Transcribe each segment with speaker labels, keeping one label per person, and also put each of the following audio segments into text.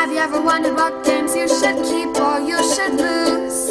Speaker 1: Have you ever wondered what games you should keep or you should lose?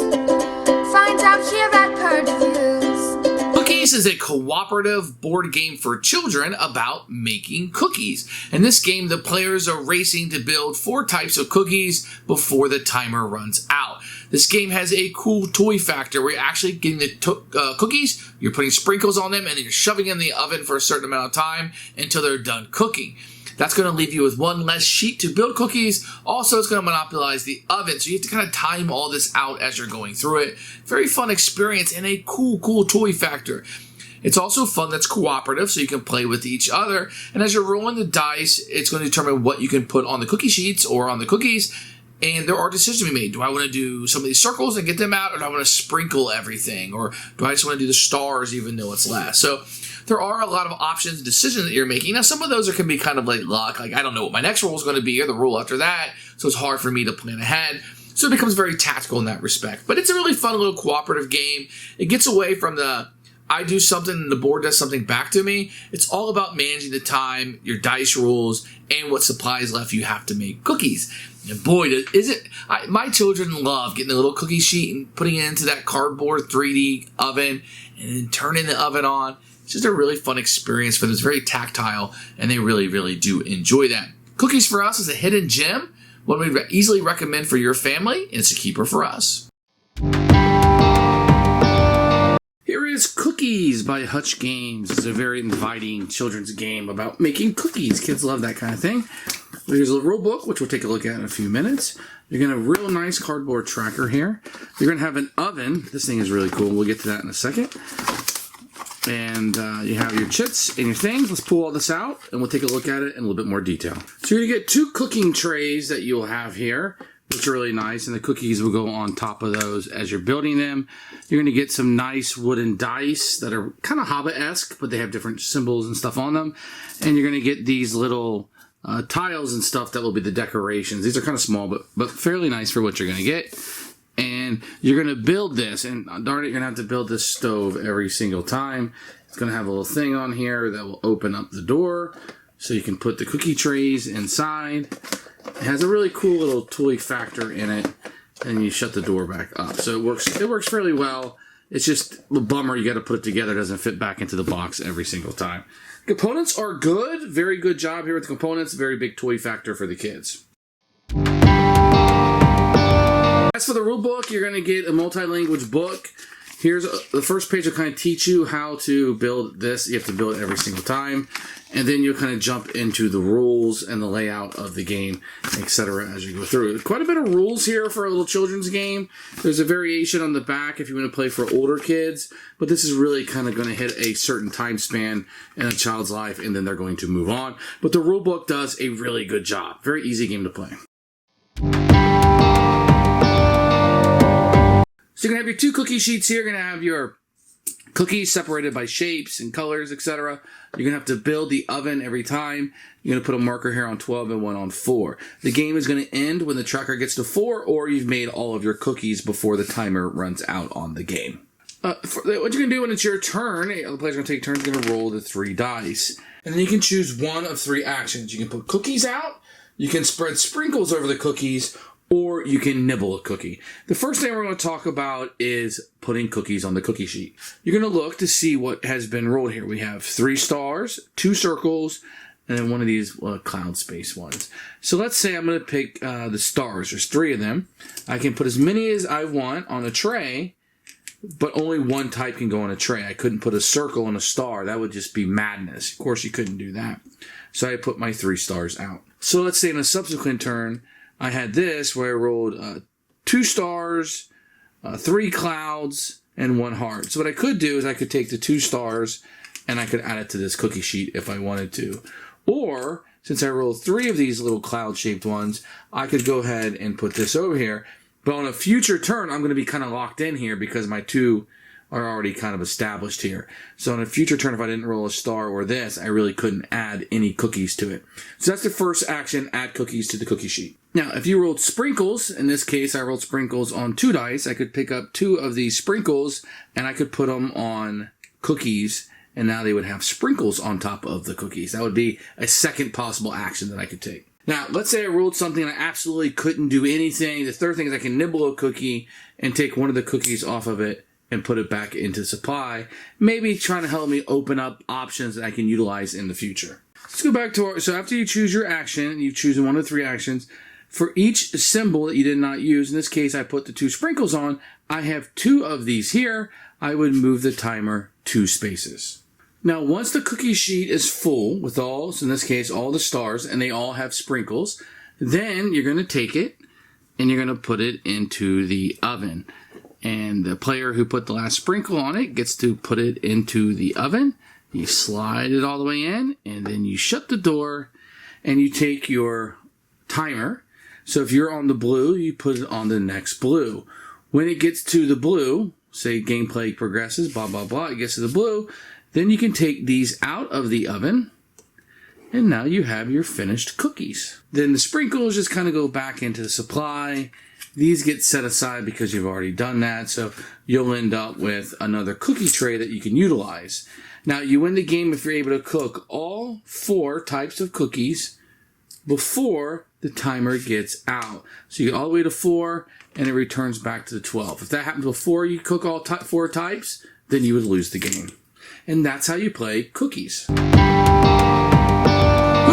Speaker 1: Find out here at Purge Reviews.
Speaker 2: Cookies is a cooperative board game for children about making cookies. In this game, the players are racing to build 4 types of cookies before the timer runs out. This game has a cool toy factor where you're actually getting the cookies, you're putting sprinkles on them, and then you're shoving them in the oven for a certain amount of time until they're done cooking. That's going to leave you with one less sheet to build cookies. Also, it's going to monopolize the oven, so you have to kind of time all this out as you're going through it. Very fun experience and a cool toy factor. It's also fun that's cooperative, so you can play with each other. And as you're rolling the dice, it's going to determine what you can put on the cookie sheets or on the cookies. And there are decisions to be made. Do I want to do some of these circles and get them out, or do I want to sprinkle everything? Or do I just want to do the stars even though it's last? So there are a lot of options and decisions that you're making. Now, some of those can be kind of like luck. Like, I don't know what my next roll is going to be or the roll after that. So it's hard for me to plan ahead. So it becomes very tactical in that respect. But it's a really fun little cooperative game. It gets away from the I do something and the board does something back to me. It's all about managing the time, your dice rules, and what supplies left you have to make cookies. And boy, is it, my children love getting a little cookie sheet and putting it into that cardboard 3D oven and then turning the oven on. It's just a really fun experience for them. It's very tactile, and they really do enjoy that. Cookies for us is a hidden gem, one we easily recommend for your family, and it's a keeper for us. Here is Cookies by Hutch Games. It's a very inviting children's game about making cookies. Kids love that kind of thing. There's a rule book, which we'll take a look at in a few minutes. You're going to have a real nice cardboard tracker here. You're going to have an oven. This thing is really cool. We'll get to that in a second. And you have your chits and your things. Let's pull all this out, and we'll take a look at it in a little bit more detail. So you're going to get 2 cooking trays that you'll have here, which are really nice, and the cookies will go on top of those as you're building them. You're going to get some nice wooden dice that are kind of Hobbit-esque, but they have different symbols and stuff on them. And you're going to get these little tiles and stuff that will be the decorations. These are kind of small, but fairly nice for what you're going to get. And you're going to build this, and darn it, you're going to have to build this stove every single time. It's going to have a little thing on here that will open up the door so you can put the cookie trays inside. It has a really cool little toy factor in it, and you shut the door back up. So it works fairly well. It's just a bummer you got to put it together. It doesn't fit back into the box every single time. Components are good. Very good job here with the components. Very big toy factor for the kids. As for the rule book, you're going to get a multi-language book. Here's the first page will kind of teach you how to build this. You have to build it every single time. And then you'll kind of jump into the rules and the layout of the game, etc. as you go through. Quite a bit of rules here for a little children's game. There's a variation on the back if you want to play for older kids. But this is really kind of going to hit a certain time span in a child's life, and then they're going to move on. But the rule book does a really good job. Very easy game to play. So you're going to have your 2 cookie sheets here. You're going to have your cookies separated by shapes and colors, etc. You're going to have to build the oven every time. You're going to put a marker here on 12 and one on 4. The game is going to end when the tracker gets to 4, or you've made all of your cookies before the timer runs out on the game. What you're going to do when it's your turn, the player's going to take turns, going to roll the 3 dice. And then you can choose one of 3 actions. You can put cookies out, you can spread sprinkles over the cookies, or you can nibble a cookie. The first thing we're going to talk about is putting cookies on the cookie sheet. You're going to look to see what has been rolled here. We have 3 stars, 2 circles, and then one of these cloud space ones. So let's say I'm going to pick the stars. There's 3 of them. I can put as many as I want on a tray, but only one type can go on a tray. I couldn't put a circle and a star. That would just be madness. Of course, you couldn't do that. So I put my 3 stars out. So let's say in a subsequent turn, I had this where I rolled 2 stars, 3 clouds, and 1 heart. So what I could do is I could take the 2 stars and I could add it to this cookie sheet if I wanted to. Or, since I rolled 3 of these little cloud-shaped ones, I could go ahead and put this over here. But on a future turn, I'm going to be kind of locked in here because my 2 are already kind of established here. So on a future turn, if I didn't roll a star or this, I really couldn't add any cookies to it. So that's the first action, add cookies to the cookie sheet. Now, if you rolled sprinkles, in this case, I rolled sprinkles on 2 dice. I could pick up 2 of these sprinkles, and I could put them on cookies, and now they would have sprinkles on top of the cookies. That would be a second possible action that I could take. Now, let's say I rolled something and I absolutely couldn't do anything. The third thing is I can nibble a cookie and take one of the cookies off of it and put it back into supply, maybe trying to help me open up options that I can utilize in the future. Let's go back to so after you choose your action, you choose one of the 3 actions. For each symbol that you did not use, in this case I put the 2 sprinkles on, I have 2 of these here. I would move the timer 2 spaces. Now, once the cookie sheet is full with all, so in this case, all the stars, and they all have sprinkles, then you're going to take it and you're going to put it into the oven. And the player who put the last sprinkle on it gets to put it into the oven. You slide it all the way in, and then you shut the door, and you take your timer. So if you're on the blue, you put it on the next blue. When it gets to the blue, say gameplay progresses, blah, blah, blah, it gets to the blue, then you can take these out of the oven, and now you have your finished cookies. Then the sprinkles just kind of go back into the supply. These get set aside because you've already done that, so you'll end up with another cookie tray that you can utilize. Now, you win the game if you're able to cook all 4 types of cookies before the timer gets out. So you get all the way to 4, and it returns back to the 12. If that happens before you cook all 4 types, then you would lose the game. And that's how you play cookies.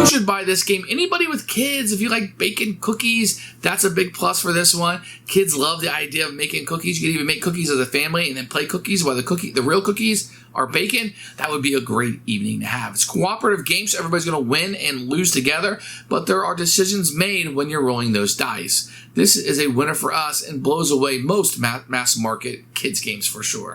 Speaker 2: Who should buy this game? Anybody with kids. If you like baking cookies, that's a big plus for this one. Kids love the idea of making cookies. You can even make cookies as a family and then play cookies while the real cookies are baking. That would be a great evening to have. It's a cooperative game, so everybody's going to win and lose together, but there are decisions made when you're rolling those dice. This is a winner for us and blows away most mass market kids games for sure.